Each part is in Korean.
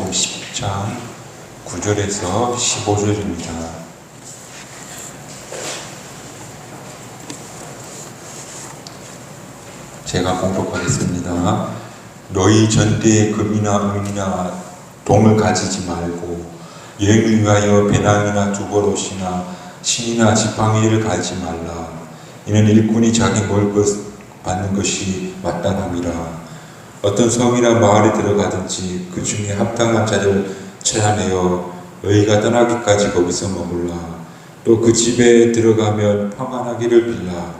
요한복음 10장 9절에서 15절입니다. 제가 공독하겠습니다. 너희 전대에 금이나 은이나 동을 가지지 말고 여행을 위하여 배낭이나 두보롯이나 신이나 지팡이를 가지지 말라. 이는 일꾼이 자기 먹을 것 받는 것이 마땅함이라. 어떤 성이나 마을에 들어가든지 그 중에 합당한 자를 찾아내어 너희가 떠나기까지 거기서 머물라. 또 그 집에 들어가면 평안하기를 빌라.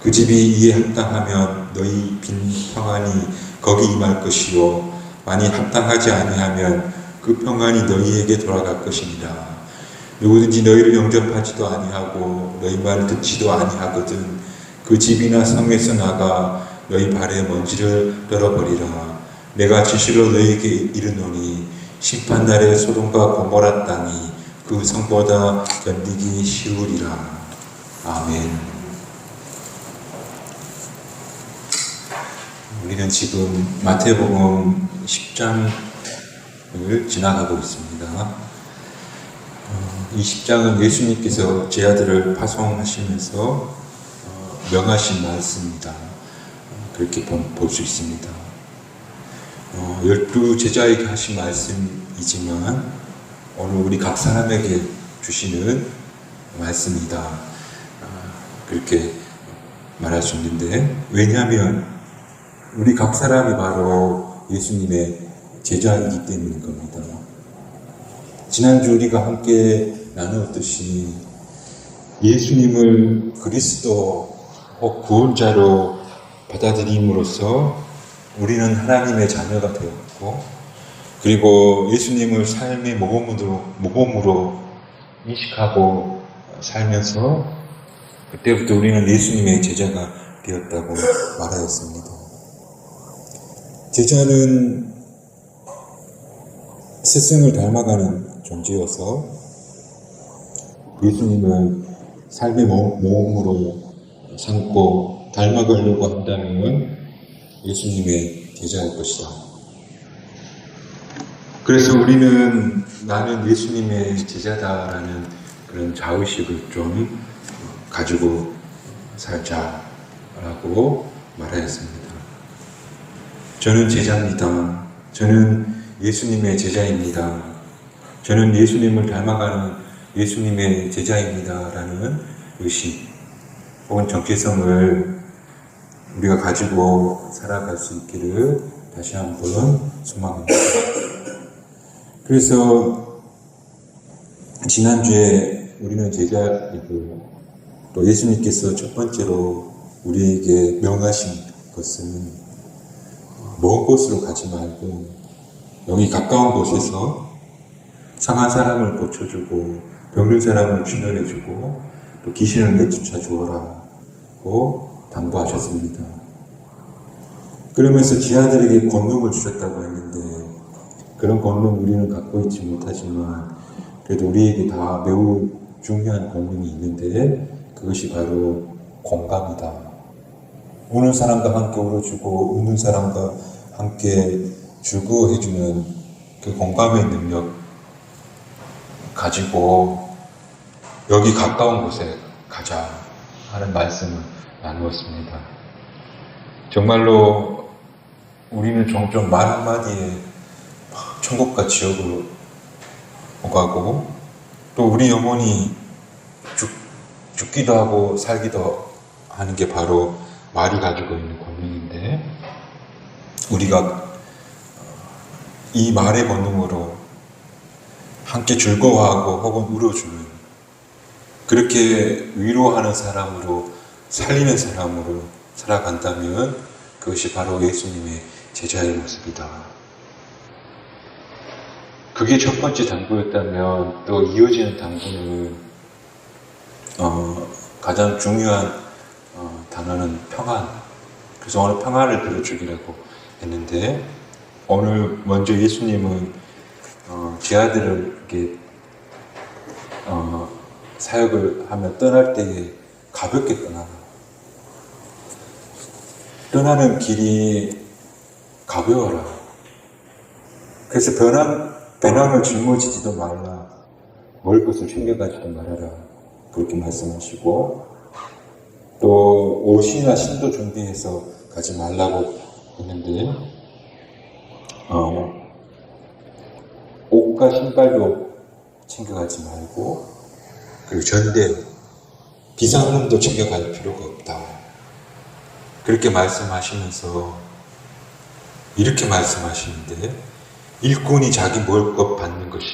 그 집이 이에 합당하면 너희 빈 평안이 거기 임할 것이요 만일 합당하지 아니하면 그 평안이 너희에게 돌아갈 것이니라. 누구든지 너희를 영접하지도 아니하고 너희 말을 듣지도 아니하거든 그 집이나 성에서 나가 너희 발에 먼지를 떨어버리라. 내가 진실로 너희에게 이르노니 심판날에 소돔과 고모라 땅이 그 성보다 견디기 쉬우리라. 아멘. 우리는 지금 마태복음 10장을 지나가고 있습니다. 이 10장은 예수님께서 제 아들을 파송하시면서 명하신 말씀입니다. 그렇게 볼 수 있습니다. 12제자에게 하신 말씀이지만 오늘 우리 각 사람에게 주시는 말씀이다. 그렇게 말할 수 있는데, 왜냐하면 우리 각 사람이 바로 예수님의 제자이기 때문인 겁니다. 지난주 우리가 함께 나누었듯이 예수님을 그리스도 혹 구원자로 받아들임으로써 우리는 하나님의 자녀가 되었고, 그리고 예수님을 삶의 모범으로 인식하고 살면서 그때부터 우리는 예수님의 제자가 되었다고 말하였습니다. 제자는 스승을 닮아가는 존재여서 예수님을 삶의 모범으로 삼고 닮아가려고 한다면 예수님의 제자일 것이다. 그래서 우리는 나는 예수님의 제자다라는 그런 자의식을 좀 가지고 살자라고 말하였습니다. 저는 제자입니다. 저는 예수님의 제자입니다. 저는 예수님을 닮아가는 예수님의 제자입니다라는 의식 혹은 정체성을 우리가 가지고 살아갈 수 있기를 다시 한번 소망합니다. 그래서 지난주에 우리는 제자이고 또 예수님께서 첫 번째로 우리에게 명하신 것은 먼 곳으로 가지 말고 여기 가까운 곳에서 상한 사람을 고쳐주고 병든 사람을 진료해주고 또 귀신을 내쫓아 주어라고 당부하셨습니다. 그러면서 지하들에게 권능을 주셨다고 했는데 그런 권능 우리는 갖고 있지 못하지만 그래도 우리에게 다 매우 중요한 권능이 있는데 그것이 바로 공감이다. 우는 사람과 함께 울어주고 웃는 사람과 함께 즐거워해주는 그 공감의 능력 가지고 여기 가까운 곳에 가자 하는 말씀을 나누었습니다. 정말로 우리는 종종 말 한마디에 천국과 지옥으로 오가고 또 우리 영혼이 죽기도 하고 살기도 하는 게 바로 말이 가지고 있는 권능인데 우리가 이 말의 권능으로 함께 즐거워하고 혹은 울어주는 그렇게 위로하는 사람으로 살리는 사람으로 살아간다면 그것이 바로 예수님의 제자의 모습이다. 그게 첫 번째 당부였다면 또 이어지는 당부는 가장 중요한 단어는 평안. 그래서 오늘 평안을 빌어주기라고 했는데 오늘 먼저 예수님은 제 아들을 이렇게 사역을 하며 떠날 때에 가볍게 떠나라. 떠나는 길이 가벼워라. 그래서 배낭을 짊어지지도 말라. 먹을 것을 챙겨가지도 말아라. 그렇게 말씀하시고, 또 옷이나 신도 준비해서 가지 말라고 했는데, 옷과 신발도 챙겨가지 말고, 그리고 전대, 비상금도 챙겨갈 필요가 없다. 그렇게 말씀하시면서 이렇게 말씀하시는데, 일꾼이 자기 먹을 것 받는 것이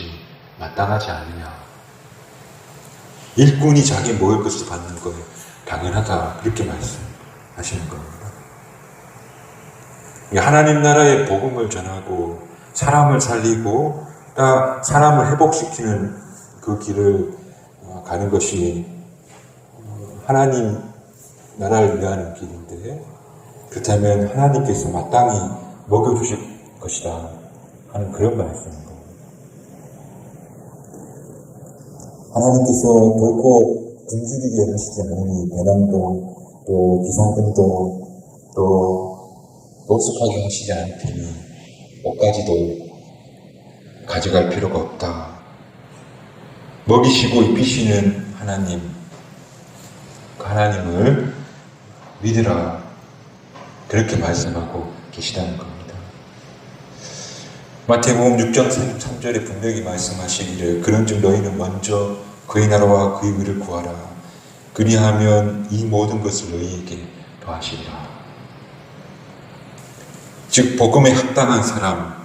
마땅하지 않느냐. 일꾼이 자기 먹을 것을 받는 거 당연하다. 그렇게 말씀하시는 겁니다. 하나님 나라의 복음을 전하고 사람을 살리고 사람을 회복시키는 그 길을 가는 것이 하나님 나라를 위하는 길인데, 그렇다면 하나님께서 마땅히 먹여주실 것이다 하는 그런 말씀인 겁니다. 하나님께서 결코 굶주리게 하시지 않으니 배낭도 또 비상금도 또 노숙하게 하시지 않을 테니 옷까지도 가져갈 필요가 없다. 먹이시고 입히시는 하나님, 그 하나님을 믿으라. 그렇게 말씀하고 계시다는 겁니다. 마태복음 6장 33절에 분명히 말씀하시기를 그런즉 너희는 먼저 그의 나라와 그의 의를 구하라. 그리하면 이 모든 것을 너희에게 더하시리라. 즉 복음에 합당한 사람,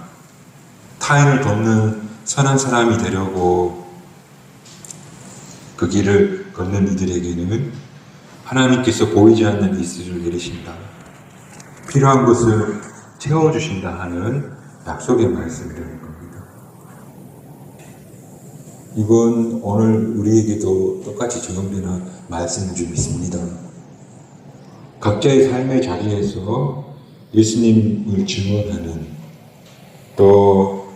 타인을 돕는 선한 사람이 되려고 그 길을 걷는 이들에게는 하나님께서 보이지 않는 이슬을 내리신다. 필요한 것을 채워주신다 하는 약속의 말씀이라는 겁니다. 이건 오늘 우리에게도 똑같이 적용되는 말씀인 줄 믿습니다. 각자의 삶의 자리에서 예수님을 증언하는, 또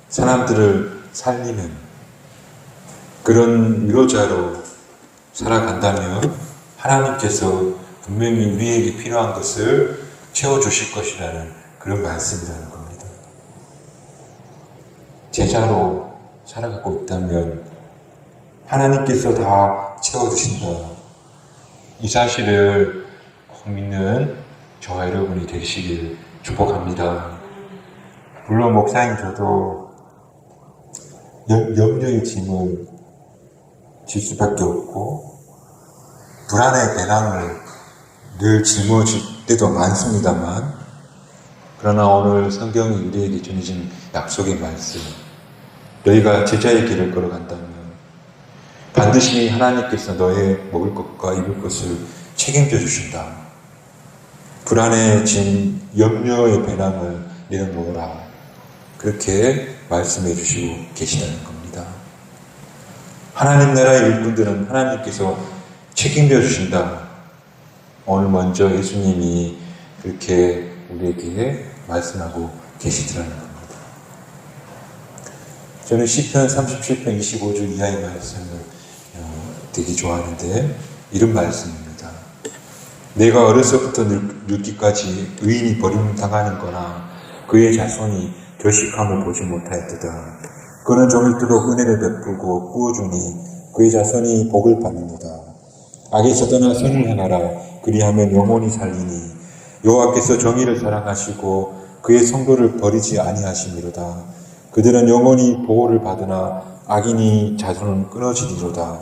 사람들을 살리는 그런 위로자로 살아간다면 하나님께서 분명히 우리에게 필요한 것을 채워주실 것이라는 그런 말씀이라는 겁니다. 제자로 살아가고 있다면 하나님께서 다 채워주신다. 이 사실을 꼭 믿는 저와 여러분이 되시길 축복합니다. 물론 목사님 저도 염려의 짐을 질 수밖에 없고 불안의 배낭을 늘 짊어질 때도 많습니다만, 그러나 오늘 성경이 우리에게 전해진 약속의 말씀, 너희가 제자의 길을 걸어간다면 반드시 하나님께서 너의 먹을 것과 입을 것을 책임져 주신다. 불안의 짐, 염려의 배낭을 내려놓으라. 그렇게 말씀해 주시고 계시다는 겁니다. 하나님 나라의 일꾼들은 하나님께서 책임져 주신다. 오늘 먼저 예수님이 그렇게 우리에게 말씀하고 계시더라는 겁니다. 저는 시편 37편 25절 이하의 말씀을 되게 좋아하는데 이런 말씀입니다. 내가 어려서부터 늙기까지 의인이 버림당하는 거나 그의 자손이 결식함을 보지 못하였도다. 그는 종일토록 은혜를 베풀고 구워주니 그의 자손이 복을 받는도다. 악에서 떠나 선을 행하라. 그리하면 영원히 살리니 여호와께서 정의를 사랑하시고 그의 성도를 버리지 아니하심이로다. 그들은 영원히 보호를 받으나 악인이 자손은 끊어지리로다.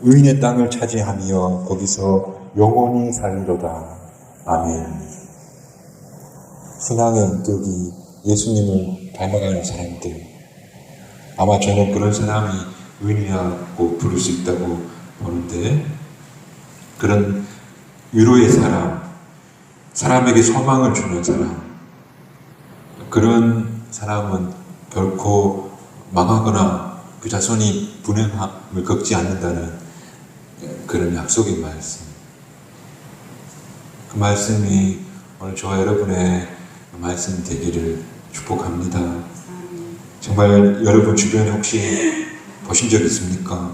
의인의 땅을 차지하며 거기서 영원히 살리로다. 아멘. 신앙의 인격이 예수님을 닮아가는 사람들, 아마 저는 그런 사람이 의인이라고 부를 수 있다고 보는데, 그런 위로의 사람, 사람에게 소망을 주는 사람, 그런 사람은 결코 망하거나 그 자손이 불행함을 겪지 않는다는 그런 약속의 말씀. 그 말씀이 오늘 저와 여러분의 말씀 되기를 축복합니다. 정말 여러분 주변에 혹시 보신 적 있습니까?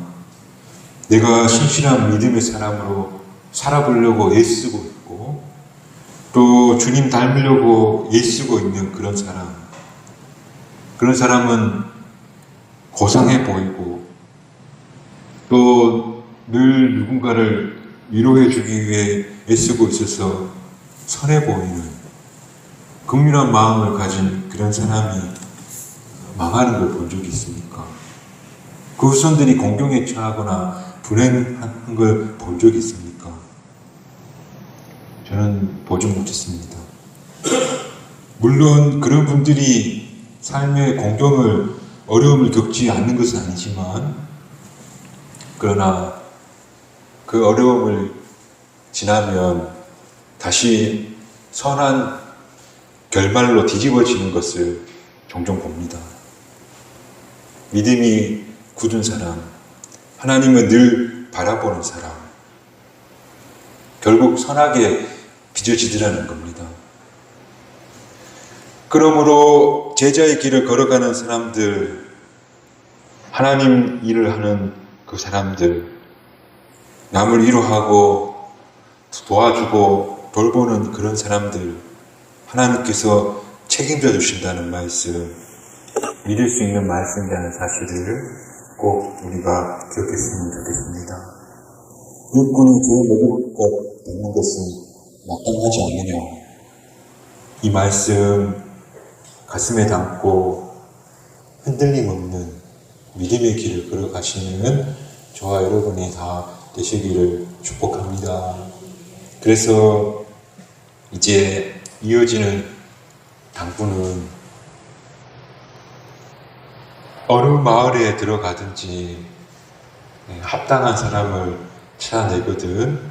내가 신실한 믿음의 사람으로 살아보려고 애쓰고 있고 또 주님 닮으려고 애쓰고 있는 그런 사람, 그런 사람은 고상해 보이고 또 늘 누군가를 위로해 주기 위해 애쓰고 있어서 선해 보이는 긍휼한 마음을 가진 그런 사람이 망하는 걸 본 적이 있습니까? 그 후손들이 공경에 처하거나 불행한 걸 본 적이 있습니까? 저는 보지 못했습니다. 물론 그런 분들이 삶의 공경을 어려움을 겪지 않는 것은 아니지만 그러나 그 어려움을 지나면 다시 선한 결말로 뒤집어지는 것을 종종 봅니다. 믿음이 굳은 사람, 하나님을 늘 바라보는 사람, 결국 선하게 빚어지더라는 겁니다. 그러므로 제자의 길을 걸어가는 사람들, 하나님 일을 하는 그 사람들, 남을 위로하고 도와주고 돌보는 그런 사람들, 하나님께서 책임져 주신다는 말씀, 믿을 수 있는 말씀이라는 사실을 꼭 우리가 기억했으면 좋겠습니다. 일꾼이 죄를 먹을 것 먹는 것은 마땅하지 않느냐. 이 말씀 가슴에 담고 흔들림 없는 믿음의 길을 걸어가시는 저와 여러분이 다 되시기를 축복합니다. 그래서 이제 이어지는 당부는 어느 마을에 들어가든지 합당한 사람을 찾아내거든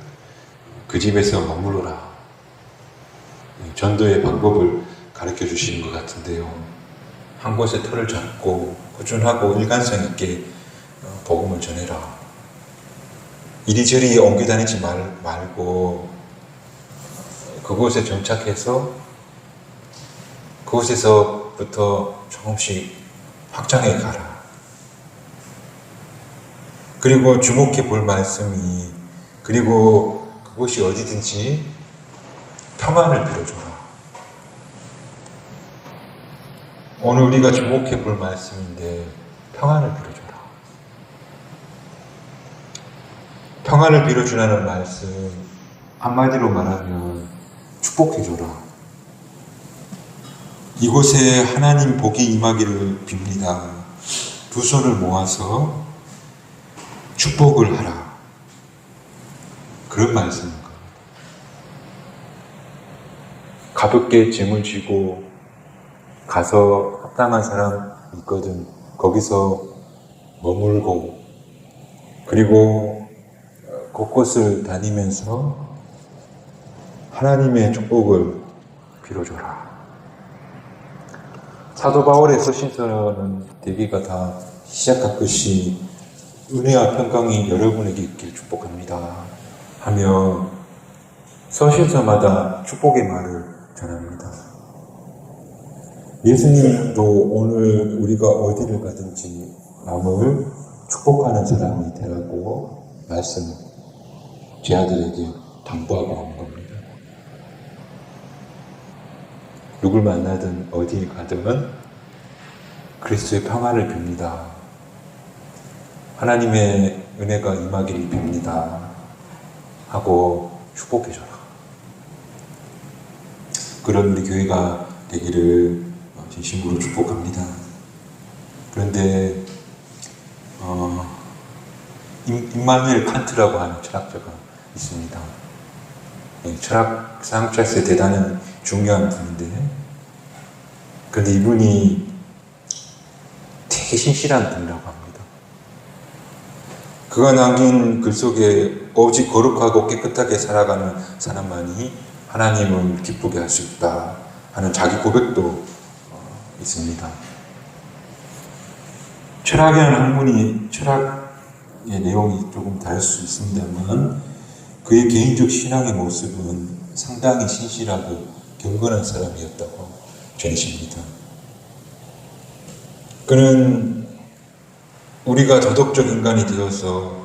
그 집에서 머무르라. 전도의 방법을 가르쳐 주시는 것 같은데요. 한 곳에 터를 잡고 꾸준하고 일관성 있게 복음을 전해라. 이리저리 옮겨 다니지 말고 그곳에 정착해서 그곳에서부터 조금씩 확장해 가라. 그리고 주목해 볼 말씀이 그리고 그곳이 어디든지 평안을 빌어줘라. 오늘 우리가 주목해 볼 말씀인데 평안을 빌어줘라. 평안을 빌어주라는 말씀 한마디로 말하면 축복해줘라. 이곳에 하나님 복이 임하기를 빕니다. 두 손을 모아서 축복을 하라. 그런 말씀인 겁니다. 가볍게 짐을 지고 가서 합당한 사람 있거든 거기서 머물고 그리고 곳곳을 다니면서 하나님의 축복을 빌어줘라. 사도 바울의 서신서는 대개가 다 시작할 것이 은혜와 평강이 여러분에게 있기를 축복합니다 하며 서신서마다 축복의 말을 전합니다. 예수님도 오늘 우리가 어디를 가든지 남을 축복하는 사람이 되라고 말씀 제 아들에게 당부하고 하는 겁니다. 누굴 만나든 어디에 가든 그리스도의 평안을 빕니다. 하나님의 은혜가 임하기를 빕니다. 하고 축복해줘라. 그런 우리 교회가 되기를 진심으로 축복합니다. 그런데 임마누엘 칸트라고 하는 철학자가 있습니다. 철학 사상자에서 대단한 중요한 분인데 그런데 이분이 되게 신실한 분이라고 합니다. 그가 남긴 글 속에 오직 거룩하고 깨끗하게 살아가는 사람만이 하나님을 기쁘게 할 수 있다 하는 자기 고백도 있습니다. 철학이라는 학문이 철학의 내용이 조금 다를 수 있습니다만 그의 개인적 신앙의 모습은 상당히 신실하고 경건한 사람이었다고 전해집니다. 그는 우리가 도덕적 인간이 되어서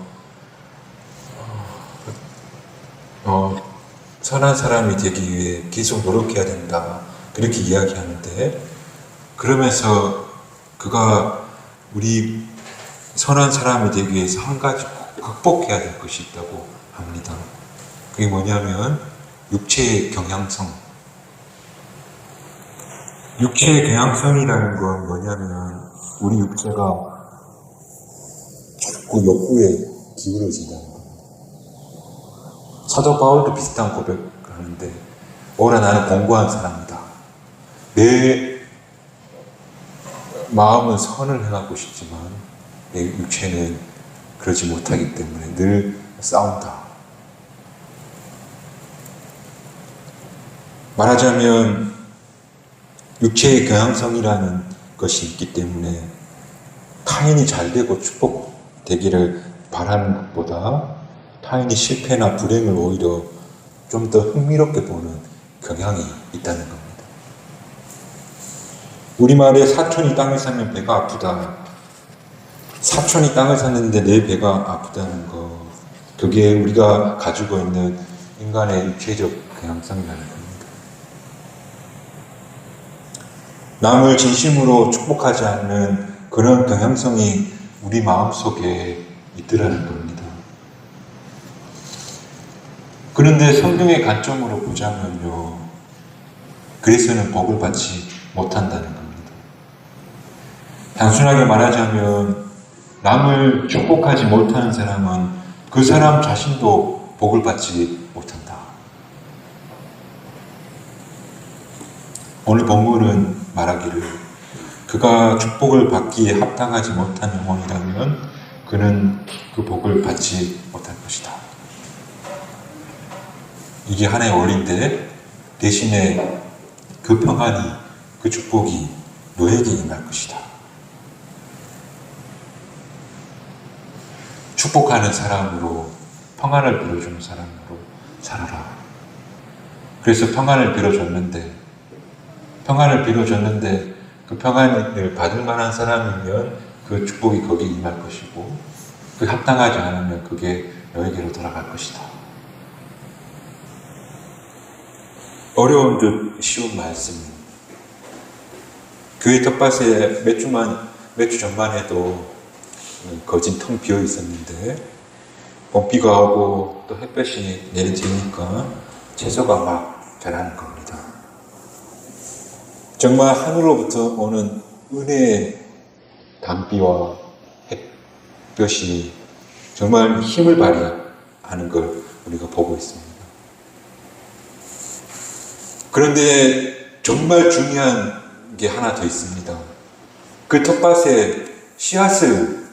선한 사람이 되기 위해 계속 노력해야 된다 그렇게 이야기하는데 그러면서 그가 우리 선한 사람이 되기 위해서 한 가지 극복해야 될 것이 있다고 합니다. 그게 뭐냐면 육체의 경향성. 육체의 경향성이라는 건 뭐냐면 우리 육체가 자꾸 욕구에 기울어진다는 겁니다. 사도 바울도 비슷한 고백을 하는데 오라 나는 공고한 사람이다. 내 마음은 선을 행하고 싶지만 내 육체는 그러지 못하기 때문에 늘 싸운다. 말하자면 육체의 경향성이라는 것이 있기 때문에 타인이 잘되고 축복되기를 바라는 것보다 타인이 실패나 불행을 오히려 좀 더 흥미롭게 보는 경향이 있다는 겁니다. 우리말에 사촌이 땅을 사면 배가 아프다. 사촌이 땅을 샀는데 내 배가 아프다는 거, 그게 우리가 가지고 있는 인간의 육체적 경향성이라는 겁니다. 남을 진심으로 축복하지 않는 그런 경향성이 우리 마음속에 있더라는 겁니다. 그런데 성경의 관점으로 보자면요, 그래서는 복을 받지 못한다는 겁니다. 단순하게 말하자면 남을 축복하지 못하는 사람은 그 사람 자신도 복을 받지 못한다. 오늘 본문은 말하기를 그가 축복을 받기에 합당하지 못한 영혼이라면 그는 그 복을 받지 못할 것이다. 이게 하나의 원리인데 대신에 그 평안이, 그 축복이 너에게 임할 것이다. 축복하는 사람으로, 평안을 빌어주는 사람으로 살아라. 그래서 평안을 빌어줬는데 그 평안을 받을 만한 사람이면 그 축복이 거기에 임할 것이고, 그 합당하지 않으면 그게 너에게로 돌아갈 것이다. 어려운 듯 쉬운 말씀. 교회 텃밭에 몇 주 전만 해도 거진 텅 비어 있었는데 봄비가 오고 또 햇볕이 내리쬐니까 채소가 막 자라는 겁니다. 정말 하늘로부터 오는 은혜의 단비와 햇볕이 정말 힘을 발휘하는 걸 우리가 보고 있습니다. 그런데 정말 중요한 게 하나 더 있습니다. 그 텃밭에 씨앗을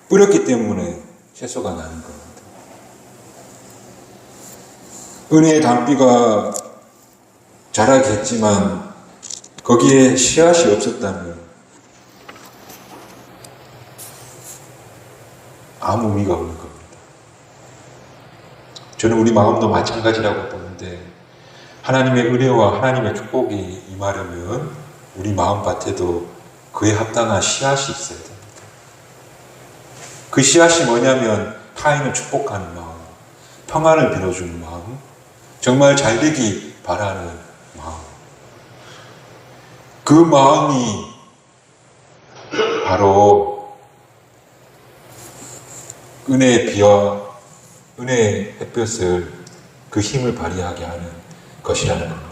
뿌렸기 때문에 채소가 나는 겁니다. 은혜의 단비가 자라게 했지만 거기에 씨앗이 없었다면 아무 의미가 없는 겁니다. 저는 우리 마음도 마찬가지라고 보는데 하나님의 은혜와 하나님의 축복이 임하려면 우리 마음밭에도 그에 합당한 씨앗이 있어야 됩니다. 그 씨앗이 뭐냐면 타인을 축복하는 마음, 평안을 빌어주는 마음, 정말 잘되기 바라는 마음. 그 마음이 바로 은혜의 비와 은혜의 햇볕을, 그 힘을 발휘하게 하는 것이라는 겁니다.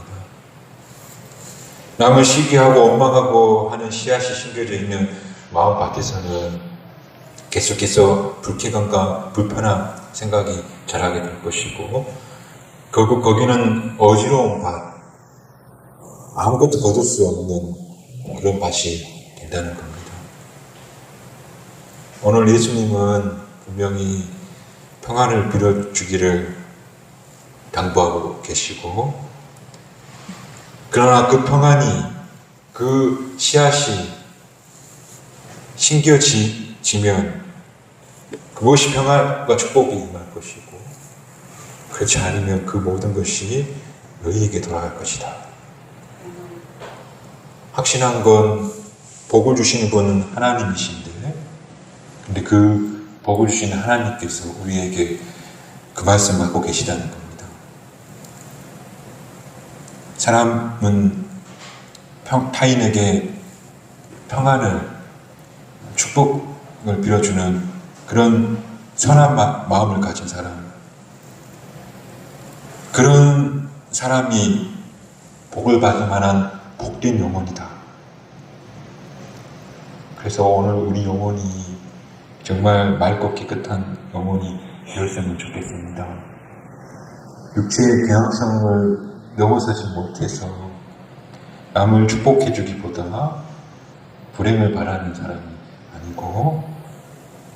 남을 시기하고 원망하고 하는 씨앗이 심겨져 있는 마음밭에서는 계속해서 불쾌감과 불편한 생각이 자라게 될 것이고, 결국 거기는 어지러운 밭, 아무것도 거둘 수 없는 그런 밭이 된다는 겁니다. 오늘 예수님은 분명히 평안을 빌어주기를 당부하고 계시고, 그러나 그 평안이, 그 씨앗이 심겨지면 그것이 평안과 축복이 임할 것이고, 그렇지 않으면 그 모든 것이 너희에게 돌아갈 것이다. 확신한 건 복을 주시는 분은 하나님이신데, 근데 그 복을 주시는 하나님께서 우리에게 그 말씀을 하고 계시다는 겁니다. 사람은 타인에게 평안을, 축복을 빌어주는 그런 선한 마음을 가진 사람, 그런 사람이 복을 받을 만한 복된 영혼이다. 그래서 오늘 우리 영혼이 정말 맑고 깨끗한 영혼이 되었으면 좋겠습니다. 육체의 경향성을 넘어서지 못해서 남을 축복해 주기보다 불행을 바라는 사람이 아니고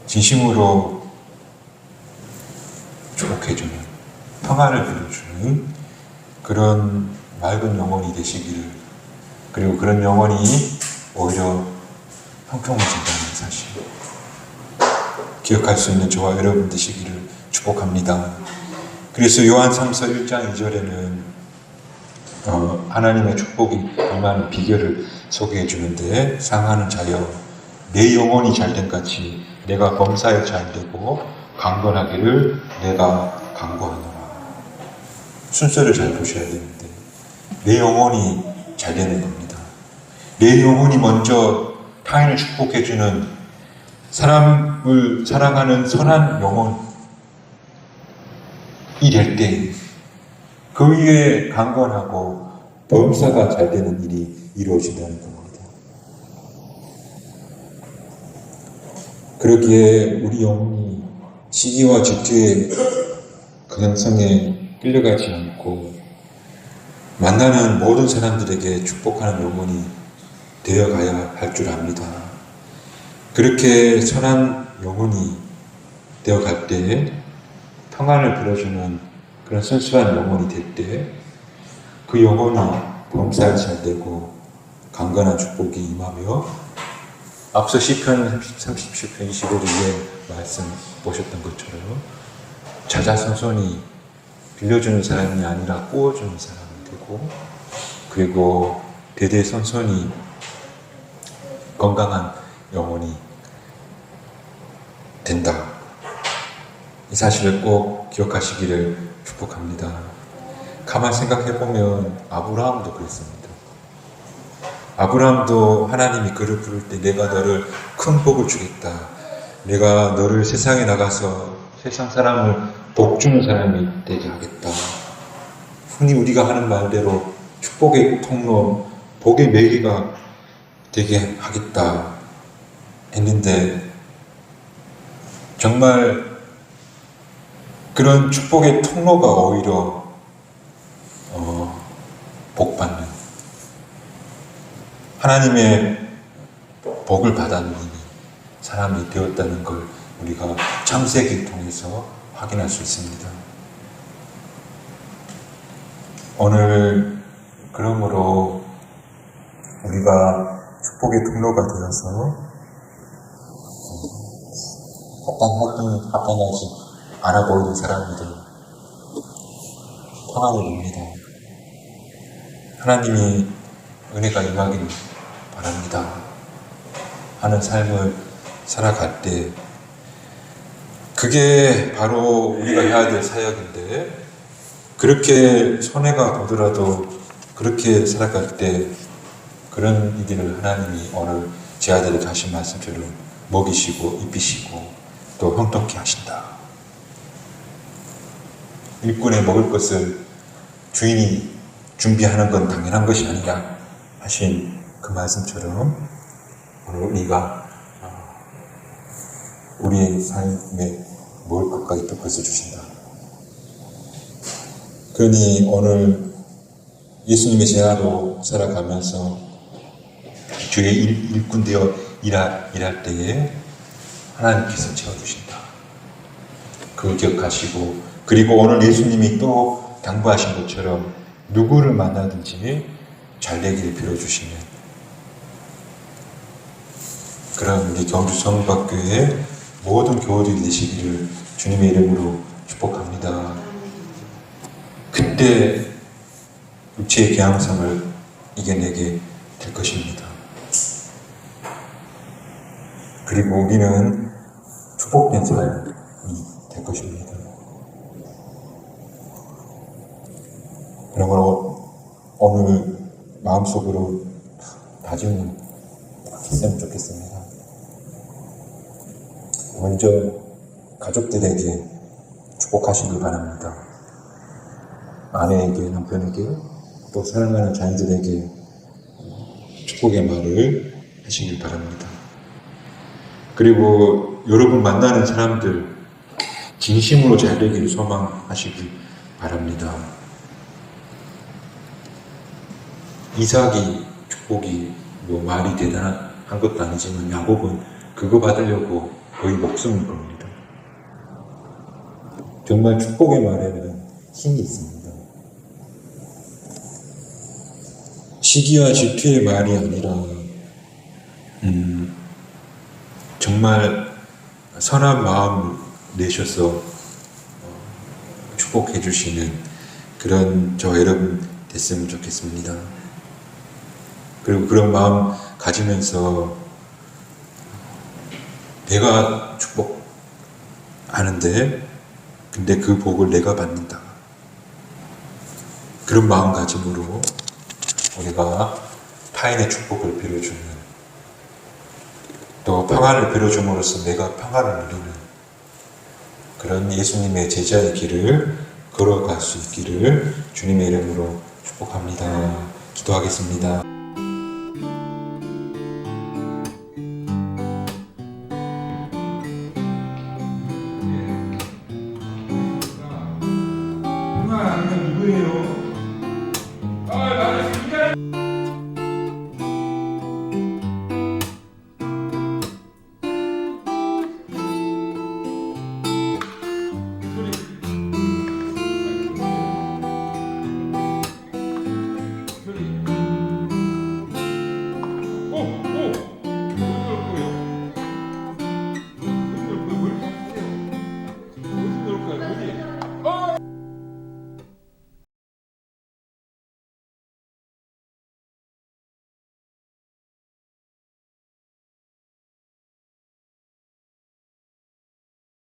진심으로 축복해주는, 평안을 빌어주는 그런 맑은 영혼이 되시기를, 그리고 그런 영혼이 오히려 형통해진다는 사실 기억할 수 있는 저와 여러분 되시기를 축복합니다. 그래서 요한 3서 1장 2절에는 하나님의 축복이 임하는 비결을 소개해 주는데, 상하는 자여 내 영혼이 잘된 같이 내가 범사에 잘되고 강건하기를 내가 강구하노라. 순서를 잘 보셔야 되는데 내 영혼이 잘 되는 겁니다. 내 영혼이 먼저 타인을 축복해 주는, 사람을 사랑하는 선한 영혼이 될 때 그 위에 강건하고 범사가 잘 되는 일이 이루어진다는 겁니다. 그러기에 우리 영혼이 시기와 질투의 경향성에 끌려가지 않고 만나는 모든 사람들에게 축복하는 영혼이 되어가야 할 줄 압니다. 그렇게 선한 영혼이 되어갈 때, 평안을 빌어주는 그런 순수한 영혼이 될 때 그 영혼이 범사에 잘 되고 강건한 축복이 임하며, 앞서 시편 37편 25절에 말씀 보셨던 것처럼 자자손손이 빌려주는 사람이 아니라 꾸어주는 사람이 되고, 그리고 대대손손이 건강한 영혼이 된다. 이 사실을 꼭 기억하시기를 축복합니다. 가만 생각해보면 아브라함도 그랬습니다. 아브라함도 하나님이 그를 부를 때 내가 너를 큰 복을 주겠다, 내가 너를 세상에 나가서 세상 사람을 복 주는 사람이 되게 하겠다, 흔히 우리가 하는 말대로 축복의 통로, 복의 매개가 되게 하겠다 했는데, 정말 그런 축복의 통로가 오히려 복받는, 하나님의 복을 받아들이는 사람이 되었다는 걸 우리가 창세기를 통해서 확인할 수 있습니다. 오늘 그러므로 우리가 축복의 통로가 되어서 합당하지 않아 보이는 사람들은 평안을 봅니다. 하나님이 은혜가 임하기를 바랍니다 하는 삶을 살아갈 때, 그게 바로 우리가 해야 될 사역인데, 그렇게 손해가 보더라도 그렇게 살아갈 때 그런 이들을 하나님이 오늘 제 아들에게 하신 말씀처럼 먹이시고 입히시고 또 형통케 하신다. 일꾼에 먹을 것을 주인이 준비하는 건 당연한 것이 아니라 하신 그 말씀처럼 오늘 우리가 우리의 삶에 먹을 것까지 덮어서 주신다. 그러니 오늘 예수님의 제자로 살아가면서 주의 일꾼 되어 일할 때에 하나님께서 채워주신다. 그걸 기억하시고, 그리고 오늘 예수님이 또 당부하신 것처럼 누구를 만나든지 잘 되기를 빌어주시는 그런 우리 경주 성박교회의 모든 교우들이 되시기를 주님의 이름으로 축복합니다. 그때 육체의 경향성을 이겨내게 될 것입니다. 그리고 우리는 축복된 삶이 될 것입니다. 그러므로 오늘 마음속으로 다짐을 했으면 좋겠습니다. 먼저 가족들에게 축복하시길 바랍니다. 아내에게, 남편에게, 또 사랑하는 자녀들에게 축복의 말을 하시길 바랍니다. 그리고 여러분 만나는 사람들 진심으로 잘 되기를 소망하시길 바랍니다. 이삭이 축복이 뭐 말이 대단한 것도 아니지만 야곱은 그거 받으려고 거의 목숨을 겁니다. 정말 축복의 말에는 힘이 있습니다. 시기와 질투의 말이 아니라 정말 선한 마음을 내셔서 축복해 주시는 그런 저와 여러분 됐으면 좋겠습니다. 그리고 그런 마음 가지면서 내가 축복하는데 근데 그 복을 내가 받는다. 그런 마음가짐으로 우리가 타인의 축복을 빌어주는, 또 평안을 빌어줌으로써 내가 평안을 누리는 그런 예수님의 제자의 길을 걸어갈 수 있기를 주님의 이름으로 축복합니다. 기도하겠습니다. 평안 아니면 누구예요?